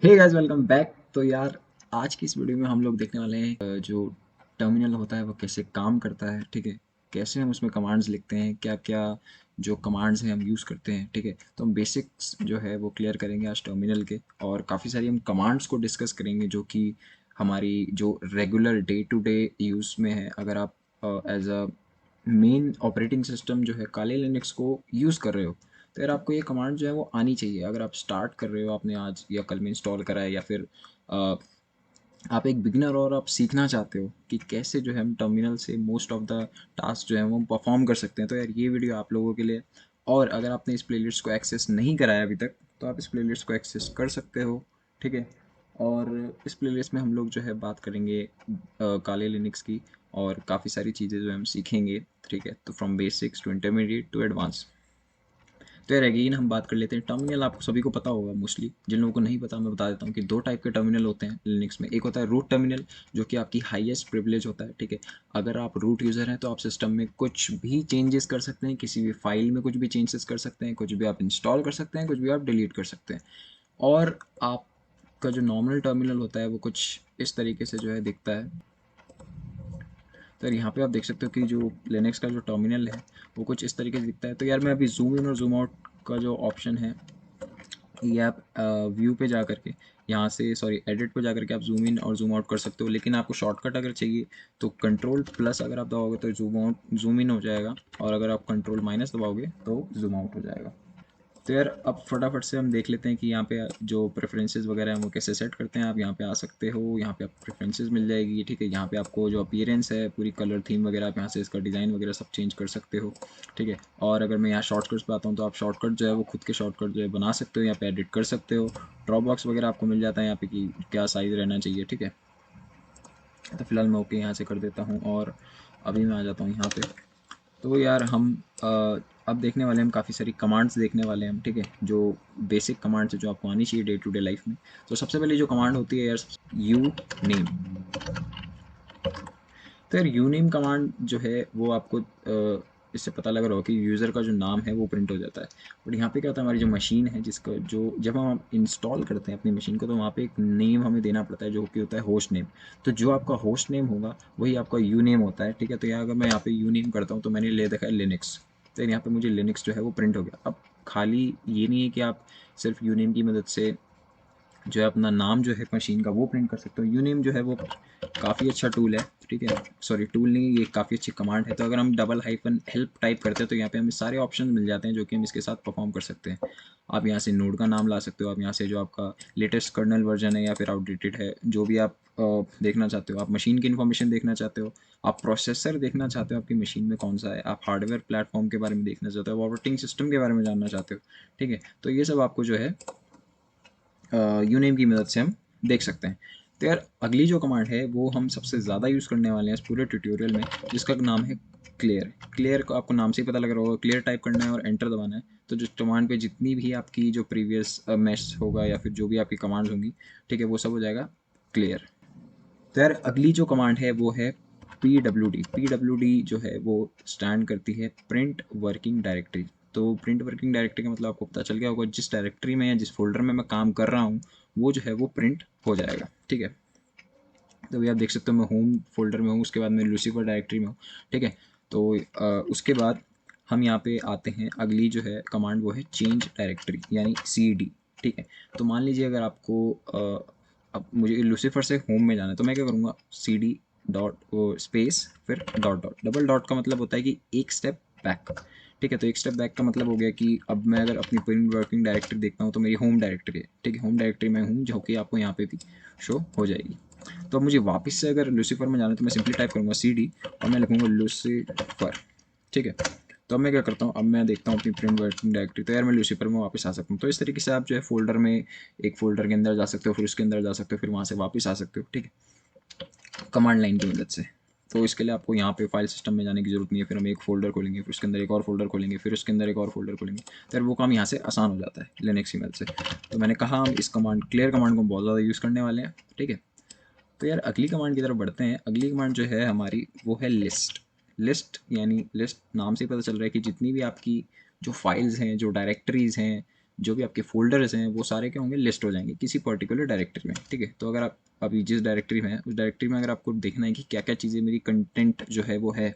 Hey guys, welcome back. तो यार, आज की इस वीडियो में हम लोग देखने वाले हैं जो टर्मिनल होता है वो कैसे काम करता है। ठीक है, कैसे हम उसमें कमांड्स लिखते हैं, क्या क्या जो कमांड्स हैं हम यूज़ करते हैं। ठीक है, तो हम बेसिक्स जो है वो क्लियर करेंगे आज टर्मिनल के, और काफ़ी सारी हम कमांड्स को डिस्कस करेंगे जो कि हमारी जो regular day to day use में है। अगर आप as a main operating system जो है काले लिनक्स को यूज़ कर रहे हो, तो यार आपको ये कमांड जो है वो आनी चाहिए। अगर आप स्टार्ट कर रहे हो, आपने आज या कल में इंस्टॉल करा है, या फिर अ, आप एक बिगिनर और आप सीखना चाहते हो कि कैसे जो है हम टर्मिनल से मोस्ट ऑफ द टास्क जो है वो परफॉर्म कर सकते हैं, तो यार ये वीडियो आप लोगों के लिए। और अगर आपने इस प्लेलिस्ट को एक्सेस नहीं कराया अभी तक, तो आप इस प्लेलिस्ट को एक्सेस कर सकते हो। ठीक है, और इस प्लेलिस्ट में हम लोग जो है बात करेंगे काले लिनक्स की, और काफ़ी सारी चीज़ें जो हम सीखेंगे। ठीक है, तो from basics to intermediate to advance. तो यार अगेन हम बात कर लेते हैं टर्मिनल। आपको सभी को पता होगा, मोस्टली जिन लोगों को नहीं पता मैं बता देता हूँ कि दो टाइप के टर्मिनल होते हैं लिनक्स में। एक होता है रूट टर्मिनल, जो कि आपकी हाईएस्ट प्रिविलेज होता है। ठीक है, अगर आप रूट यूज़र हैं तो आप सिस्टम में कुछ भी चेंजेस कर सकते हैं, किसी भी फाइल में कुछ भी चेंजेस कर सकते हैं, कुछ भी आप इंस्टॉल कर सकते हैं, कुछ भी आप डिलीट कर सकते हैं। और आपका जो नॉर्मल टर्मिनल होता है वो कुछ इस तरीके से जो है दिखता है। तो यार यहाँ पे आप देख सकते हो कि जो लिनक्स का जो टर्मिनल है वो कुछ इस तरीके से दिखता है। तो यार मैं अभी जूम इन और जूम आउट का जो ऑप्शन है, ये आप व्यू पे जा करके, यहाँ से सॉरी एडिट पे जा करके आप जूम इन और जूम आउट कर सकते हो। लेकिन आपको शॉर्टकट अगर चाहिए तो कंट्रोल प्लस अगर आप दबाओगे तो जूम इन हो जाएगा, और अगर आप कंट्रोल माइनस दबाओगे तो जूम आउट हो जाएगा। तो यार अब फटाफट से हम देख लेते हैं कि यहाँ पे जो प्रेफरेंसेस वगैरह हैं वो कैसे सेट करते हैं। आप यहाँ पे आ सकते हो, यहाँ पे आपको प्रेफरेंसेस मिल जाएगी। ठीक है, यहाँ पे आपको जो अपीयरेंस है, पूरी कलर थीम वगैरह, आप यहाँ से इसका डिज़ाइन वगैरह सब चेंज कर सकते हो। ठीक है, और अगर मैं यहाँ शॉर्टकट्स पे आता हूँ तो आप शॉर्टकट जो है वो खुद के शॉर्टकट जो है बना सकते हो, यहाँ पे एडिट कर सकते हो। ड्रॉप बॉक्स वगैरह आपको मिल जाता है यहाँ पे कि क्या साइज़ रहना चाहिए। ठीक है, तो फिलहाल मैं ओके यहाँ से कर देता हूँ, और अभी मैं आ जाता हूँ यहाँ पे। तो यार हम अब देखने वाले हैं, हम काफ़ी सारी कमांड्स देखने वाले हैं हम। ठीक है, जो बेसिक कमांड्स है जो आपको आनी चाहिए डे टू डे लाइफ में। तो सबसे पहले जो कमांड होती है यार, यू नेम। तो यार यू नेम कमांड जो है वो आपको इससे पता लग रहा हो कि यूज़र का जो नाम है वो प्रिंट हो जाता है। बट यहाँ पे क्या होता है, हमारी जो मशीन है जिसका जो जब हम इंस्टॉल करते हैं अपनी मशीन को, तो वहाँ पे एक नेम हमें देना पड़ता है जो कि होता है होस्ट नेम। तो जो आपका होस्ट नेम होगा वही आपका यू नेम होता है। ठीक है, तो यहाँ अगर मैं यहाँ पे यू नेम करता हूँ तो मैंने ले देखा है लिनक्स, तो यहाँ पे मुझे लिनक्स जो है वो प्रिंट हो गया। अब खाली ये नहीं है कि आप सिर्फ यू नेम की मदद से जो है अपना नाम जो है मशीन का वो प्रिंट कर सकते हो। यूनेम जो है वो काफ़ी अच्छा टूल है। ठीक है, सॉरी टूल नहीं, ये काफ़ी अच्छी कमांड है। तो अगर हम डबल हाइफन हेल्प टाइप करते हैं तो यहाँ पे हमें सारे ऑप्शन मिल जाते हैं जो कि हम इसके साथ परफॉर्म कर सकते हैं। आप यहाँ से नोड का नाम ला सकते हो, आप यहाँ से जो आपका लेटेस्ट कर्नल वर्जन है या फिर आउटडेटेड है, जो भी आप देखना चाहते हो। आप मशीन की इन्फॉर्मेशन देखना चाहते हो, आप प्रोसेसर देखना चाहते हो आपकी मशीन में कौन सा है, आप हार्डवेयर प्लेटफॉर्म के बारे में देखना चाहते हो, ऑपरेटिंग सिस्टम के बारे में जानना चाहते हो। ठीक है, तो ये सब आपको जो है यूनेम की मदद से हम देख सकते हैं। तो यार अगली जो कमांड है वो हम सबसे ज़्यादा यूज़ करने वाले हैं इस पूरे ट्यूटोरियल में, जिसका नाम है क्लियर। क्लियर को आपको नाम से ही पता लग रहा होगा, क्लियर टाइप करना है और एंटर दबाना है। तो जो कमांड पे जितनी भी आपकी जो प्रीवियस मैश होगा या फिर जो भी आपकी कमांड्स होंगी, ठीक है, वो सब हो जाएगा क्लियर। तो यार अगली जो कमांड है वो है P W D. P W D जो है वो स्टैंड करती है प्रिंट वर्किंग डायरेक्टरी। तो प्रिंट वर्किंग डायरेक्टरी का मतलब आपको पता चल गया होगा, जिस डायरेक्टरी में या जिस फोल्डर में मैं काम कर रहा हूँ वो जो है वो प्रिंट हो जाएगा। ठीक है, तो अभी आप देख सकते हो मैं होम फोल्डर में हूँ, उसके बाद मैं लूसीफर डायरेक्टरी में हूँ। ठीक है, तो उसके बाद हम यहाँ पे आते हैं, अगली जो है कमांड वो है चेंज डायरेक्टरी यानी सी डी। ठीक है, तो मान लीजिए अगर आपको अब मुझे लूसीफर से होम में जाना है, तो मैं क्या करूँगा, सी डी डॉट स्पेस फिर डॉट डॉट। डबल डॉट का मतलब होता है कि एक स्टेप बैक। ठीक है, तो एक स्टेप बैक का मतलब हो गया कि अब मैं अगर अपनी प्रिंट वर्किंग डायरेक्टरी देखता हूँ तो मेरी होम डायरेक्टरी है। ठीक है, होम डायरेक्टरी में हूँ जो कि आपको यहाँ पे भी शो हो जाएगी। तो अब मुझे वापस से अगर लूसीफर में जाना है तो मैं सिंपली टाइप करूँगा सी डी और मैं लिखूँगा लूसीफर। ठीक है, तो अब मैं क्या करता हूँ, अब मैं देखता हूँ अपनी प्रिंट वर्किंग डायरेक्टरी, तो यार मैं लूसीफर में वापस आ सकता हूँ। तो इस तरीके से आप जो है फोल्डर में एक फोल्डर के अंदर जा सकते हो, फिर उसके अंदर जा सकते हो, फिर वहाँ से वापस आ सकते हो। ठीक है, कमांड लाइन की मदद से। तो इसके लिए आपको यहाँ पे फाइल सिस्टम में जाने की जरूरत नहीं है, फिर हम एक फोल्डर खोलेंगे, फिर उसके अंदर एक और फोल्डर खोलेंगे, फिर उसके अंदर एक और फोल्डर खोलेंगे। तो यार वो काम यहाँ से आसान हो जाता है लिनक्स की मदद से। तो मैंने कहा हम इस कमांड क्लियर कमांड को बहुत ज़्यादा यूज़ करने वाले हैं। ठीक है, तो यार अगली कमांड की तरफ बढ़ते हैं। अगली कमांड जो है हमारी वो है लिस्ट। लिस्ट यानी लिस्ट नाम से ही पता चल रहा है कि जितनी भी आपकी जो फाइल्स हैं, जो डायरेक्टरीज़ हैं, जो भी आपके फोल्डर्स हैं वो सारे क्या होंगे, लिस्ट हो जाएंगे किसी पर्टिकुलर डायरेक्टरी में, ठीक है। तो अगर आप अभी जिस डायरेक्टरी में है उस डायरेक्टरी में अगर आपको देखना है कि क्या क्या चीज़ें मेरी कंटेंट जो है वो है,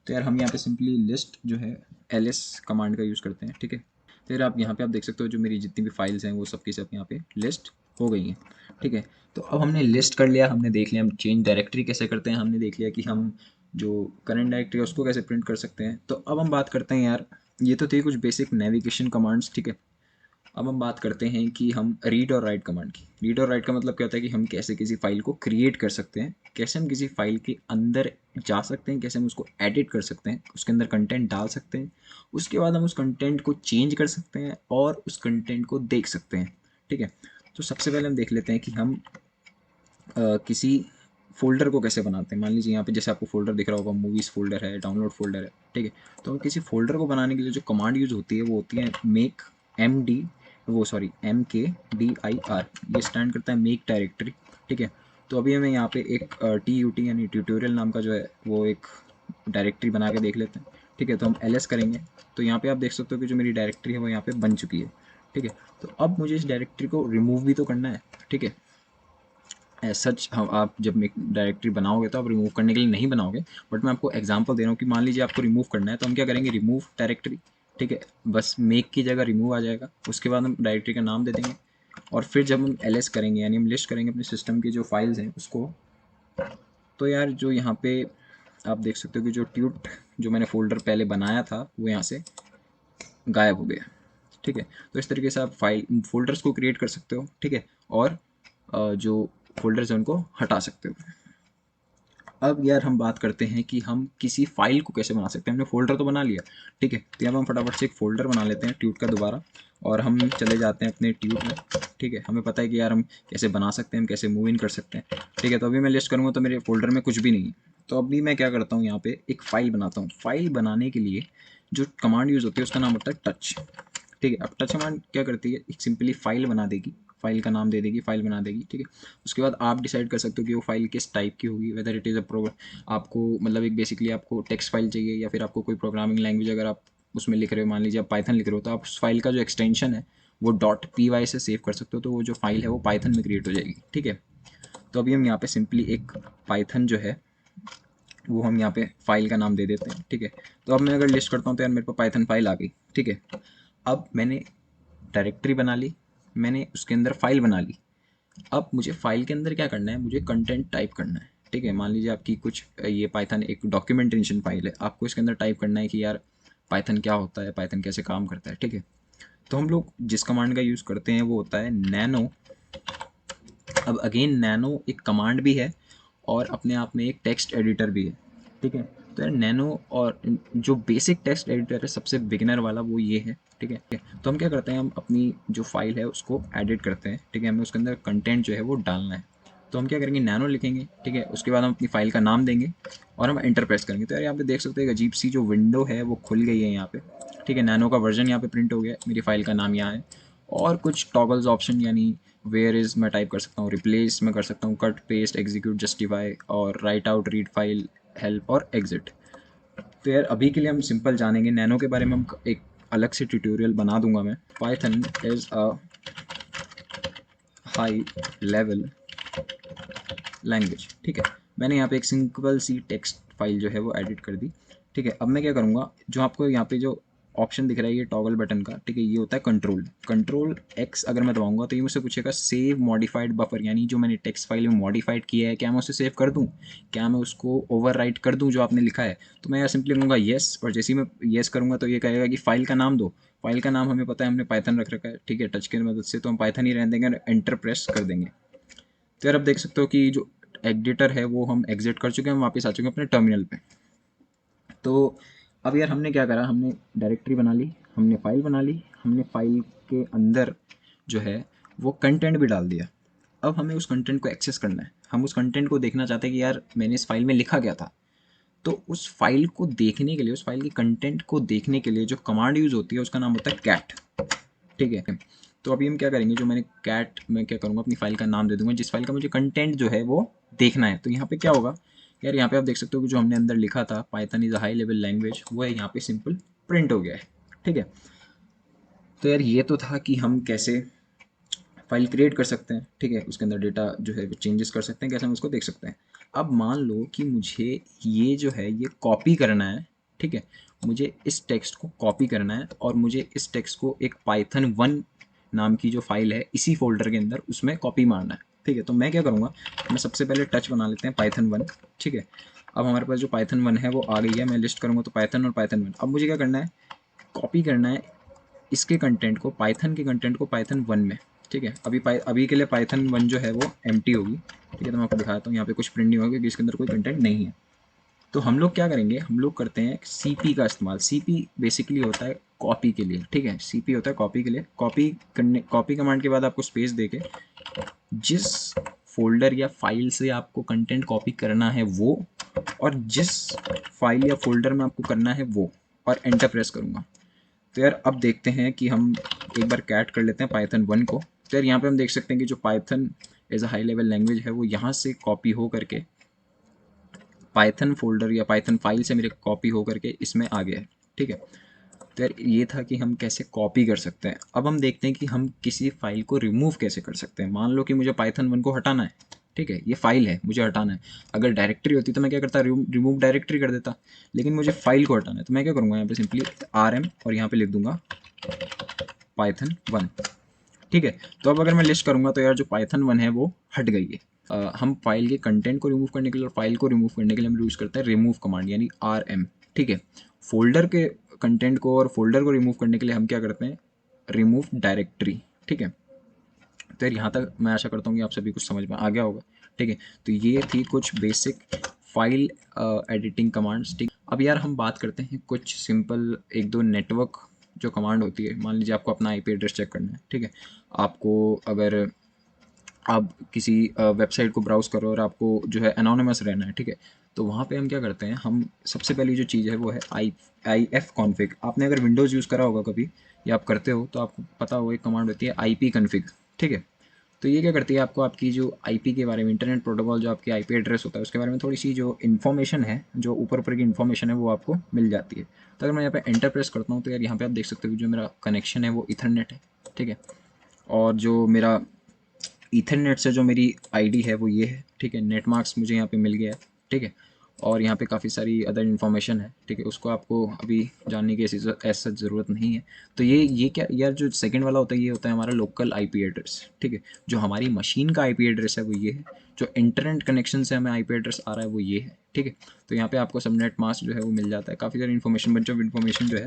तो यार हम यहाँ पे सिंपली लिस्ट जो है ls कमांड का यूज़ करते हैं, ठीक है। तो यार आप यहाँ पे आप देख सकते हो जो मेरी जितनी भी फाइल्स हैं वो सब की सब यहाँ पे लिस्ट हो गई हैं, ठीक है। तो अब हमने लिस्ट कर लिया, हमने देख लिया हम चेंज डायरेक्टरी कैसे करते हैं, हमने देख लिया कि हम जो करंट डायरेक्टरी है उसको कैसे प्रिंट कर सकते हैं। तो अब हम बात करते हैं यार, ये तो थी कुछ बेसिक नेविगेशन कमांड्स, ठीक है। अब हम बात करते हैं कि हम रीड और राइट कमांड की। रीड और राइट का मतलब क्या होता है कि हम कैसे किसी फाइल को क्रिएट कर सकते हैं, कैसे हम किसी फाइल के अंदर जा सकते हैं, कैसे हम उसको एडिट कर सकते हैं, उसके अंदर कंटेंट डाल सकते हैं, उसके बाद हम उस कंटेंट को चेंज कर सकते हैं और उस कंटेंट को देख सकते हैं, ठीक है। तो सबसे पहले हम देख लेते हैं कि हम किसी फ़ोल्डर को कैसे बनाते हैं। मान लीजिए यहाँ पे जैसे आपको फ़ोल्डर दिख रहा होगा, मूवीज़ फ़ोल्डर है, डाउनलोड फ़ोल्डर है, ठीक है। तो हम किसी फ़ोल्डर को बनाने के लिए जो कमांड यूज़ होती है वो होती है मेक MKDIR। ये स्टैंड करता है मेक डायरेक्टरी, ठीक है। तो अभी हमें यहाँ पे एक TUT यानी ट्यूटोरियल नाम का जो है वो एक डायरेक्टरी बना के देख लेते हैं, ठीक है। तो हम ls करेंगे तो यहाँ पे आप देख सकते हो कि जो मेरी डायरेक्टरी है वो यहाँ पे बन चुकी है, ठीक है। तो अब मुझे इस डायरेक्टरी को रिमूव भी तो करना है, ठीक है। एज सच हम आप जब एक डायरेक्टरी बनाओगे तो आप रिमूव करने के लिए नहीं बनाओगे, बट मैं आपको एग्जांपल दे रहा हूँ कि मान लीजिए आपको रिमूव करना है तो हम क्या करेंगे, रिमूव डायरेक्टरी, ठीक है। बस मेक की जगह रिमूव आ जाएगा, उसके बाद हम डायरेक्टरी का नाम दे देंगे और फिर जब हम ls करेंगे यानी हम लिस्ट करेंगे अपने सिस्टम की जो फाइल्स हैं उसको, तो यार जो यहाँ पे आप देख सकते हो कि जो ट्यूट जो मैंने फ़ोल्डर पहले बनाया था वो यहाँ से गायब हो गया, ठीक है। तो इस तरीके से आप फाइल फ़ोल्डर्स को क्रिएट कर सकते हो, ठीक है, और जो फ़ोल्डर्स हैं उनको हटा सकते हो। अब यार हम बात करते हैं कि हम किसी फाइल को कैसे बना सकते हैं। हमने फ़ोल्डर तो बना लिया, ठीक है। तो यहाँ पर हम फटाफट से एक फ़ोल्डर बना लेते हैं ट्यूट का दोबारा, और हम चले जाते हैं अपने ट्यूट में, ठीक है। हमें पता है कि यार हम कैसे बना सकते हैं, हम कैसे मूव इन कर सकते हैं, ठीक है। तो अभी मैं लिस्ट करूँगा तो मेरे फ़ोल्डर में कुछ भी नहीं है। तो अभी मैं क्या करता हूँ, यहाँ पे एक फ़ाइल बनाता हूँ। फ़ाइल बनाने के लिए जो कमांड यूज़ होती है उसका नाम होता है टच, ठीक है। अब टच कमांड क्या करती है, एक सिंपली फाइल बना देगी, फाइल का नाम दे देगी, फाइल बना देगी, ठीक है। उसके बाद आप डिसाइड कर सकते हो कि वो फाइल किस टाइप की होगी, वेदर इट इज़ अ आपको मतलब एक बेसिकली आपको टेक्स्ट फाइल चाहिए या फिर आपको कोई प्रोग्रामिंग लैंग्वेज अगर आप उसमें लिख रहे हो, मान लीजिए आप पाइथन लिख रहे हो, तो आप उस फाइल का जो एक्सटेंशन है वो .py से सेव कर सकते हो, तो वो जो फाइल है वो पाइथन में क्रिएट हो जाएगी, ठीक है। तो अभी हम यहाँ पे सिंपली एक पाइथन जो है वो हम यहाँ पे फाइल का नाम दे देते हैं, ठीक है। तो अब मैं अगर लिस्ट करता हूँ तो यार मेरे पास पाइथन फाइल आ गई, ठीक है। अब मैंने डायरेक्टरी बना ली, मैंने उसके अंदर फाइल बना ली। अब मुझे फाइल के अंदर क्या करना है, मुझे कंटेंट टाइप करना है, ठीक है। मान लीजिए आपकी कुछ ये पाइथन एक डॉक्यूमेंटेशन फाइल है, आपको इसके अंदर टाइप करना है कि यार पाइथन क्या होता है, पाइथन कैसे काम करता है, ठीक है। तो हम लोग जिस कमांड का यूज़ करते हैं वो होता है नैनो। अब अगेन नैनो एक कमांड भी है और अपने आप में एक टेक्स्ट एडिटर भी है, ठीक है। तो यार नैनो और जो बेसिक टेक्स्ट एडिटर है सबसे बिगिनर वाला वो ये है, ठीक है। तो हम क्या करते हैं, हम अपनी जो फाइल है उसको एडिट करते हैं, ठीक है। हमें उसके अंदर कंटेंट जो है वो डालना है, तो हम क्या करेंगे, नैनो लिखेंगे, ठीक है। उसके बाद हम अपनी फाइल का नाम देंगे और हम एंटर प्रेस करेंगे। तो यार यहाँ पे देख सकते हैं एक अजीब सी जो विंडो है वो खुल गई है यहाँ पे, ठीक है। नैनो का वर्जन यहाँ पे प्रिंट हो गया, मेरी फाइल का नाम यहाँ है और कुछ टॉगल्स ऑप्शन यानी वेयर इज़ मैं टाइप कर सकता हूँ, रिप्लेस मैं कर सकता हूँ, कट पेस्ट एग्जीक्यूट जस्टिफाई और right out read file help और एग्जिट। तो यार अभी के लिए हम सिंपल जानेंगे, नैनो के बारे में हम एक अलग से ट्यूटोरियल बना दूंगा मैं। Python is a high level language, ठीक है। मैंने यहाँ पे एक सिंपल सी टेक्स्ट फाइल जो है वो एडिट कर दी, ठीक है। अब मैं क्या करूँगा, जो आपको यहाँ पे जो ऑप्शन दिख रहा है ये टॉगल बटन का, ठीक है, ये होता है कंट्रोल एक्स। अगर मैं दबाऊंगा तो ये मुझसे पूछेगा सेव मॉडिफाइड बफर, यानी जो मैंने टेक्स्ट फाइल में मॉडिफाइड किया है क्या मैं उसे सेव कर दूँ, क्या मैं उसको ओवर कर दूँ जो आपने लिखा है। तो मैं यार सिंपली कहूँगा येस, और जैसे ही मैं येस करूँगा तो ये कहेगा कि फाइल का नाम दो। फाइल का नाम हमें पता है, हमने पाइथन रख रखा है, ठीक है, टच की मदद से, तो हम पाइथन ही रहने देंगे और एंटर प्रेस कर देंगे। तो यार अब देख सकते हो कि जो एडिटर है वो हम एग्जिट कर चुके हैं, हम वापस आ चुके हैं अपने टर्मिनल पे। तो अब यार हमने क्या करा, हमने डायरेक्टरी बना ली, हमने फाइल बना ली, हमने फाइल के अंदर जो है वो कंटेंट भी डाल दिया। अब हमें उस कंटेंट को एक्सेस करना है, हम उस कंटेंट को देखना चाहते हैं कि यार मैंने इस फाइल में लिखा क्या था। तो उस फाइल को देखने के लिए, उस फाइल के कंटेंट को देखने के लिए जो कमांड यूज़ होती है उसका नाम होता है कैट, ठीक है। तो अभी हम क्या करेंगे, जो मैंने कैट मैं क्या करूँगा, अपनी फाइल का नाम दे दूंगा जिस फाइल का मुझे कंटेंट जो है वो देखना है। तो यहाँ पे क्या होगा यार, यहाँ पे आप देख सकते हो कि जो हमने अंदर लिखा था Python is a high level language, वो है यहाँ पे सिंपल प्रिंट हो गया है, ठीक है। तो यार ये तो था कि हम कैसे फाइल क्रिएट कर सकते हैं, ठीक है, उसके अंदर डेटा जो है चेंजेस कर सकते हैं, कैसे हम उसको देख सकते हैं। अब मान लो कि मुझे ये जो है ये कॉपी करना है, ठीक है, मुझे इस टेक्स्ट को कॉपी करना है और मुझे इस टेक्स्ट को एक पाइथन 1 नाम की जो फाइल है इसी फोल्डर के अंदर उसमें कॉपी मारना है, ठीक है। तो मैं क्या करूँगा, मैं सबसे पहले टच बना लेते हैं पाइथन 1, ठीक है। अब हमारे पास जो पाइथन 1 है वो आ गई है, मैं लिस्ट करूँगा तो पाइथन और पाइथन 1। अब मुझे क्या करना है, कॉपी करना है इसके कंटेंट को, पाइथन के कंटेंट को पाइथन 1 में, ठीक है। अभी के लिए पाइथन 1 जो है वो एम्प्टी होगी, ठीक है। तो मैं आपको दिखाता हूँ, यहाँ पे कुछ प्रिंट नहीं होगा क्योंकि इसके अंदर कोई कंटेंट नहीं है। तो हम लोग क्या करेंगे, हम लोग करते हैं CP का इस्तेमाल। CP बेसिकली होता है कॉपी के लिए, ठीक है। CP होता है कॉपी के लिए। कॉपी कमांड के बाद आपको स्पेस देके जिस फोल्डर या फाइल से आपको कंटेंट कॉपी करना है वो, और जिस फाइल या फोल्डर में आपको करना है वो, और एंटर प्रेस करूँगा। तो यार अब देखते हैं कि हम एक बार कैट कर लेते हैं पाइथन 1 को। तो यार यहाँ पे हम देख सकते हैं कि जो Python as a high level language है वो यहाँ से कॉपी हो करके पाइथन फोल्डर या पाइथन फाइल से मेरे कॉपी हो करके इसमें आ गया है, ठीक है। तो यार ये था कि हम कैसे कॉपी कर सकते हैं। अब हम देखते हैं कि हम किसी फाइल को रिमूव कैसे कर सकते हैं। मान लो कि मुझे पाइथन 1 को हटाना है, ठीक है, ये फाइल है मुझे हटाना है। अगर डायरेक्टरी होती तो मैं क्या करता, रिमूव डायरेक्टरी कर देता, लेकिन मुझे फाइल को हटाना है तो मैं क्या करूँगा, यहाँ पे सिंपली RM और यहाँ पे लिख दूंगा पाइथन 1, ठीक है। तो अब अगर मैं लिस्ट करूँगा तो यार जो पाइथन 1 है वो हट गई है। हम फाइल के कंटेंट को रिमूव करने के लिए और फाइल को रिमूव करने के लिए हम यूज़ करते हैं रिमूव कमांड यानी RM, ठीक है। फोल्डर के कंटेंट को और फोल्डर को रिमूव करने के लिए हम क्या करते हैं, रिमूव डायरेक्टरी, ठीक है। तो यार यहाँ तक मैं आशा करता हूँ कि आप सभी कुछ समझ में आ गया होगा, ठीक है। तो ये थी कुछ बेसिक फाइल एडिटिंग कमांड्स, ठीक। अब यार हम बात करते हैं कुछ सिंपल एक दो नेटवर्क जो कमांड होती है। मान लीजिए आपको अपना IP एड्रेस चेक करना है, ठीक है। आपको अगर आप किसी वेबसाइट को ब्राउज़ करो और आपको जो है एनोनिमस रहना है, ठीक है। तो वहाँ पे हम क्या करते हैं, हम सबसे पहली जो चीज़ है वो है IF कॉन्फ़िग। आपने अगर विंडोज़ यूज़ करा होगा कभी या आप करते हो तो आपको पता होगा एक कमांड होती है IP कॉन्फ़िग, ठीक है। तो ये क्या करती है, आपको आपकी जो IP के बारे में, इंटरनेट प्रोटोकॉल जो आपकी IP एड्रेस होता है उसके बारे में थोड़ी सी जो इन्फॉर्मेशन है, जो ऊपर ऊपर की इन्फॉर्मेशन है वो आपको मिल जाती है। तो अगर मैं यहाँ पे एंटर प्रेस करता हूँ तो यार यहाँ पे आप देख सकते हो कि जो मेरा कनेक्शन है वो ईथरनेट है, ठीक है। और जो मेरा ईथरनेट से जो मेरी आईडी है वो ये है, ठीक है। नेट मार्क्स मुझे यहाँ पे मिल गया है, ठीक है। और यहाँ पे काफ़ी सारी अदर इन्फॉर्मेशन है, ठीक है। उसको आपको अभी जानने की ऐसी ऐसा ज़रूरत नहीं है। तो ये क्या यार, जो सेकंड वाला होता है ये होता है हमारा लोकल IP एड्रेस, ठीक है। जो हमारी मशीन का IP एड्रेस है वो ये है। जो इंटरनेट कनेक्शन से हमें IP एड्रेस आ रहा है वो ये है, ठीक है। तो यहाँ पे आपको सबनेट मास्क जो है वो मिल जाता है। काफ़ी सारी इन्फॉर्मेशन, बंच ऑफ इन्फॉर्मेशन जो है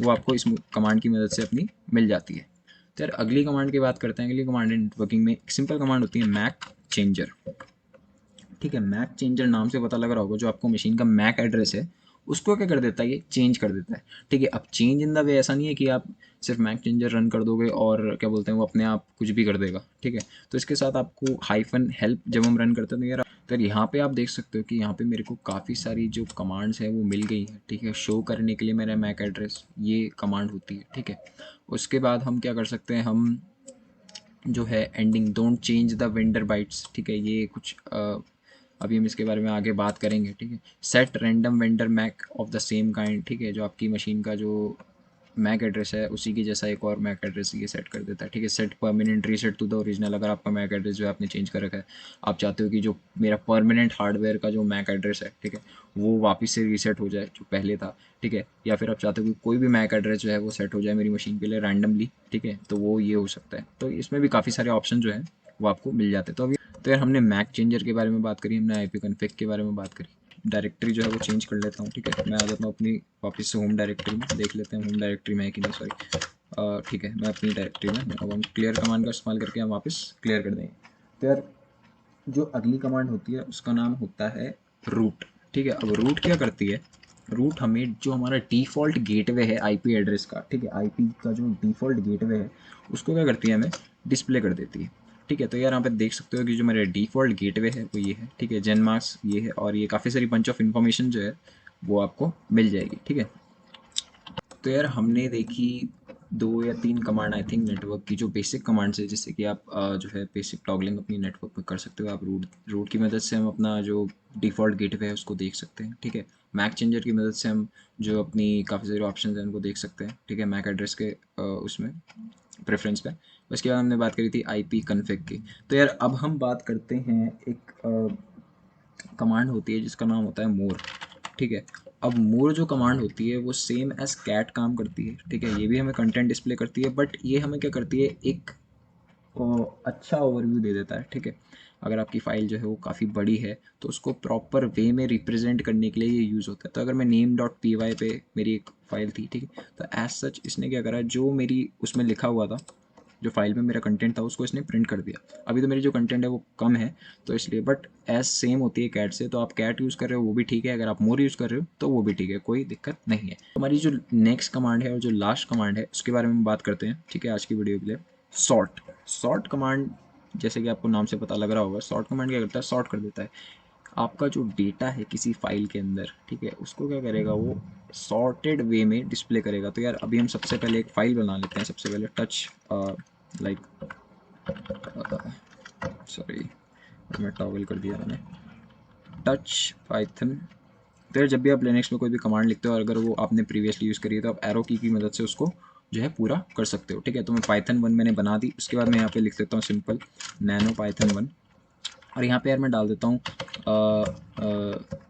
वो आपको इस कमांड की मदद से अपनी मिल जाती है। तो यार अगली कमांड की बात करते हैं। अगली कमांड है नेटवर्किंग में एक सिंपल कमांड होती है मैक चेंजर, ठीक है। मैक चेंजर नाम से पता लग रहा होगा जो आपको मशीन का मैक एड्रेस है उसको क्या कर देता है, ये चेंज कर देता है, ठीक है। अब चेंज इन द वे ऐसा नहीं है कि आप सिर्फ मैक चेंजर रन कर दोगे और क्या बोलते हैं वो अपने आप कुछ भी कर देगा, ठीक है। तो इसके साथ आपको हाइफन हेल्प जब हम रन करते हैं तो यार, तो यहाँ पे आप देख सकते हो कि यहाँ पे मेरे को काफ़ी सारी जो कमांड्स हैं वो मिल गई है, ठीक है। शो करने के लिए मेरा मैक एड्रेस ये कमांड होती है, ठीक है। उसके बाद हम क्या कर सकते हैं, हम जो है ending don't change the vendor bytes, ठीक है। ये कुछ अभी हम इसके बारे में आगे बात करेंगे, ठीक है। Set random vendor MAC of the same kind, ठीक है। जो आपकी मशीन का जो मैक एड्रेस है उसी की जैसा एक और मैक एड्रेस ये सेट कर देता है, ठीक है। Set permanent reset to the original, अगर आपका मैक एड्रेस जो है आपने चेंज कर रखा है, आप चाहते हो कि जो मेरा परमानेंट हार्डवेयर का जो मैक एड्रेस है, ठीक है, वो वापस से रीसेट हो जाए जो पहले था, ठीक है। या फिर आप चाहते हो कि कोई भी मैक एड्रेस जो है वो सेट हो जाए मेरी मशीन के लिए रैंडमली, ठीक है, तो वो ये हो सकता है। तो इसमें भी काफ़ी सारे ऑप्शन जो हैं वो आपको मिल जाते हैं। तो अभी तो यार हमने मैक चेंजर के बारे में बात करी, हमने IP कॉन्फ़िग के बारे में बात करी। डायरेक्टरी जो है वो चेंज कर लेता हूँ, ठीक है। मैं आ जाता हूँ अपनी वापस से होम डायरेक्टरी में, देख लेते हैं होम डायरेक्टरी में है कि नहीं, सॉरी, ठीक है। मैं अपनी डायरेक्टरी में, अब हम क्लियर कमांड का इस्तेमाल करके हम वापस क्लियर कर देंगे। तो यार जो अगली कमांड होती है उसका नाम होता है रूट, ठीक है। अब रूट क्या करती है, रूट हमें जो हमारा डिफ़ॉल्ट गेटवे है IP एड्रेस का, ठीक है, IP का जो डिफ़ॉल्ट गेटवे है उसको क्या करती है, हमें डिस्प्ले कर देती है, ठीक है। तो यार यहाँ पे देख सकते हो कि जो मेरा डिफ़ॉल्ट गेटवे है वो ये है, ठीक है। जेन मार्क्स ये है और ये काफ़ी सारी बंच ऑफ इन्फॉर्मेशन जो है वो आपको मिल जाएगी, ठीक है। तो यार हमने देखी 2 या 3 कमांड आई थिंक नेटवर्क की, जो बेसिक कमांड्स है, जिससे कि आप जो है बेसिक टॉगलिंग अपनी नेटवर्क में कर सकते हो। आप रूट रूट की मदद से हम अपना जो डिफ़ॉल्ट गेटवे है उसको देख सकते हैं, ठीक है। मैक चेंजर की मदद से हम जो अपनी काफ़ी सारे ऑप्शन हैं उनको देख सकते हैं, ठीक है, मैक एड्रेस के उसमें प्रेफरेंस पे। उसके बाद हमने बात करी थी आईपी कॉन्फ़िग की। तो यार अब हम बात करते हैं एक कमांड होती है जिसका नाम होता है मोर, ठीक है। अब मोर जो कमांड होती है वो सेम एज कैट काम करती है, ठीक है। ये भी हमें कंटेंट डिस्प्ले करती है, बट ये हमें क्या करती है, एक अच्छा ओवरव्यू दे देता है, ठीक है। अगर आपकी फ़ाइल जो है वो काफ़ी बड़ी है तो उसको प्रॉपर वे में रिप्रेजेंट करने के लिए ये यूज़ होता है। तो अगर मैं name.py पे मेरी एक फ़ाइल थी, ठीक है, तो एज सच इसने क्या करा, जो मेरी उसमें लिखा हुआ था, जो फाइल में मेरा कंटेंट था, उसको इसने प्रिंट कर दिया। अभी तो मेरी जो कंटेंट है वो कम है तो इसलिए, बट एज सेम होती है कैट से। तो आप कैट यूज़ कर रहे हो वो भी ठीक है, अगर आप मोर यूज़ कर रहे हो तो वो भी ठीक है, कोई दिक्कत नहीं है। हमारी जो नेक्स्ट कमांड है और जो लास्ट कमांड है उसके बारे में बात करते हैं, ठीक है, आज की वीडियो के लिए। सॉर्ट कमांड, जैसे कि आपको नाम से पता लग रहा होगा, सॉर्ट कमांड क्या करता है, सॉर्ट कर देता है आपका जो डेटा है किसी फाइल के अंदर, ठीक है, उसको क्या करेगा, वो सॉर्टेड वे में डिस्प्ले करेगा। तो यार अभी हम सबसे पहले एक फ़ाइल बना लेते हैं। सबसे पहले टच लाइक सॉरी, मैं टॉगल कर दिया मैंने, टच पाइथन। तो यार जब भी आप लिनक्स में कोई भी कमांड लिखते हो और अगर वो आपने प्रीवियसली यूज़ करी है तो आप एरो की मदद से उसको जो है पूरा कर सकते हो, ठीक है। तो मैं पाइथन 1 मैंने बना दी। उसके बाद मैं यहाँ पे लिख देता हूँ सिंपल नैनो पाइथन 1, और यहाँ पे यार मैं डाल देता हूँ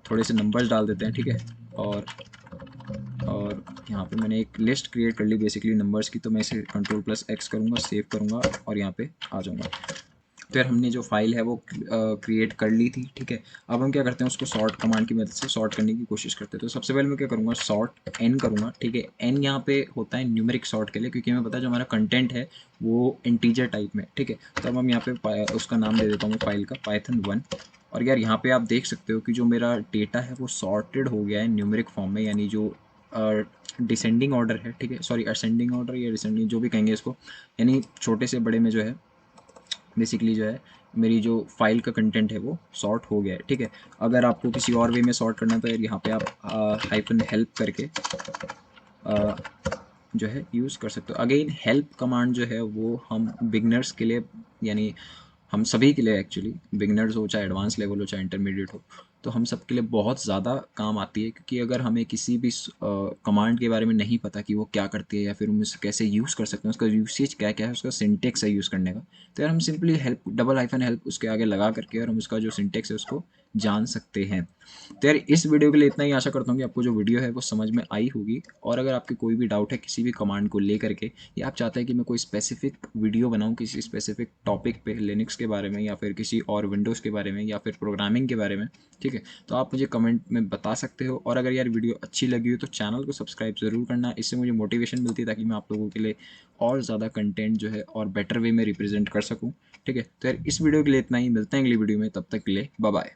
थोड़े से नंबर्स डाल देते हैं, ठीक है। और यहाँ पे मैंने एक लिस्ट क्रिएट कर ली बेसिकली नंबर्स की, तो मैं इसे Ctrl+X करूँगा, सेव करूँगा और यहाँ पे आ जाऊँगा। तो यार हमने जो फाइल है वो क्रिएट कर ली थी, ठीक है। अब हम क्या करते हैं, उसको सॉर्ट कमांड की मदद से सॉर्ट करने की कोशिश करते हैं। तो सबसे पहले मैं क्या करूँगा, सॉर्ट एन करूँगा, ठीक है। एन यहाँ पे होता है न्यूमेरिक सॉर्ट के लिए, क्योंकि हमें पता है जो हमारा कंटेंट है वो इंटीजर टाइप में, ठीक है। तो अब हम यहाँ पे उसका नाम दे देता हूँ फाइल का Python 1। और यार यहाँ पे आप देख सकते हो कि जो मेरा डेटा है वो सॉर्टेड हो गया है न्यूमेरिक फॉर्म में, यानी जो डिसेंडिंग ऑर्डर है, ठीक है, सॉरी असेंडिंग ऑर्डर या डिसेंडिंग जो भी कहेंगे इसको, यानी छोटे से बड़े में जो है बेसिकली जो है मेरी जो फाइल का कंटेंट है वो सॉर्ट हो गया है, ठीक है। अगर आपको किसी और वे में सॉर्ट करना है तो यार यहाँ पे आप हाइफन हेल्प करके आ, जो है यूज़ कर सकते हो। अगेन हेल्प कमांड जो है वो हम बिगनर्स के लिए, यानी हम सभी के लिए एक्चुअली, बिगनर्स हो चाहे एडवांस लेवल हो चाहे इंटरमीडिएट हो, तो हम सब के लिए बहुत ज़्यादा काम आती है। क्योंकि अगर हमें किसी भी कमांड के बारे में नहीं पता कि वो क्या करती है या फिर हम इसे कैसे यूज़ कर सकते हैं, उसका यूसेज क्या क्या है, उसका सिंटेक्स है यूज़ करने का, तो यार हम simply help double hyphen help उसके आगे लगा करके और हम उसका जो सिंटेक्स है उसको जान सकते हैं। तो यार इस वीडियो के लिए इतना ही। आशा करता हूँ कि आपको जो वीडियो है वो समझ में आई होगी। और अगर आपके कोई भी डाउट है किसी भी कमांड को लेकर के, या आप चाहते हैं कि मैं कोई स्पेसिफिक वीडियो बनाऊँ किसी स्पेसिफिक टॉपिक पे, लिनक्स के बारे में या फिर किसी और विंडोज़ के बारे में या फिर प्रोग्रामिंग के बारे में, ठीक है, तो आप मुझे कमेंट में बता सकते हो। और अगर यार वीडियो अच्छी लगी हो तो चैनल को सब्सक्राइब ज़रूर करना, इससे मुझे मोटिवेशन मिलती है ताकि मैं आप लोगों के लिए और ज़्यादा कंटेंट जो है और बेटर वे में रिप्रेजेंट कर सकूँ, ठीक है। तो यार इस वीडियो के लिए इतना ही, मिलते हैं अगली वीडियो में, तब तक के लिए बाय बाय।